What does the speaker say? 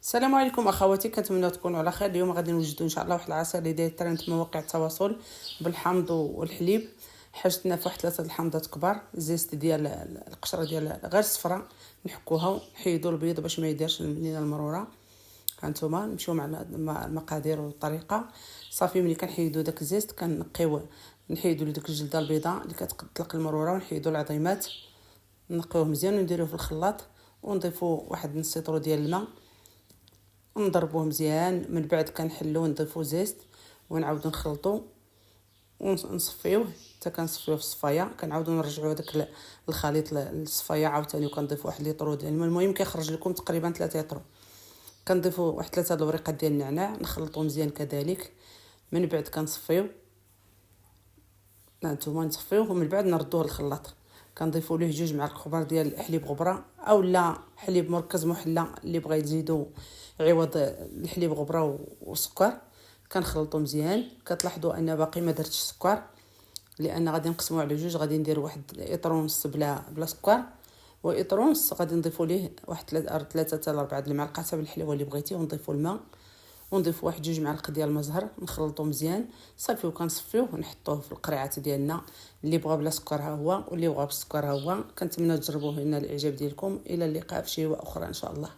السلام عليكم اخواتي، كنتمنى تكونوا على خير. اليوم غادي نوجدوا ان شاء الله واحد العصير اللي داير ترند في مواقع التواصل بالحامض والحليب. حاجتنا في واحد 3 الحامضات كبار، زيست ديال القشره ديال غير الصفراء نحكوها ونحيدوا البيض باش ما يديرش المنينه المروره. هانتوما نمشيو مع المقادير والطريقه. صافي ملي كنحيدوا داك الزيست كنقيو، نحيدوا ديك الجلده البيضاء اللي كتطلق المروره، ونحيدوا العظيمات، نقيوه مزيان ونديروه في الخلاط، ونضيفوا واحد نص لتر ديال الماء ونضربوه مزيان. من بعد كنحلو نضيفو زيت ونعاودو نخلطو ونصفيوه حتى كنصفيوه في الصفايه. كنعاودو نرجعوا داك الخليط للصفايه عاوتاني، وكنضيفوا واحد لتر ديال الماء. المهم كيخرج لكم تقريبا 3 لتر. كنضيفوا واحد 3 الوريقات ديال النعناع، نخلطو مزيان كذلك. من بعد كنصفيو، هانتوما نصفيوه، ومن بعد نردوه للخلاط. كنضيفوا ليه 2 معالق كبار ديال حليب غبره او لا حليب مركز محلى اللي بغى يزيدو عوض الحليب غبره وسكر. كنخلطو مزيان. كتلاحظوا ان باقي ما درتش السكر، لان غادي نقسموه على 2. غادي ندير واحد اطر ونص بلا سكر، واطر ونص غادي نضيفوا ليه واحد 3 حتى 4 المعالق حسب الحلوه اللي بغيتي، ونضيفوا الماء، ونضيف واحد 2 معالق ديال المزهر، نخلطو مزيان صافي. وكنصفيوه ونحطوه في القريعات ديالنا. اللي بغى بلا سكر ها هو، واللي بغى بالسكر ها هو. كنتمنى تجربوه لنا الاعجاب ديالكم. الى اللقاء في شيء اخرى ان شاء الله.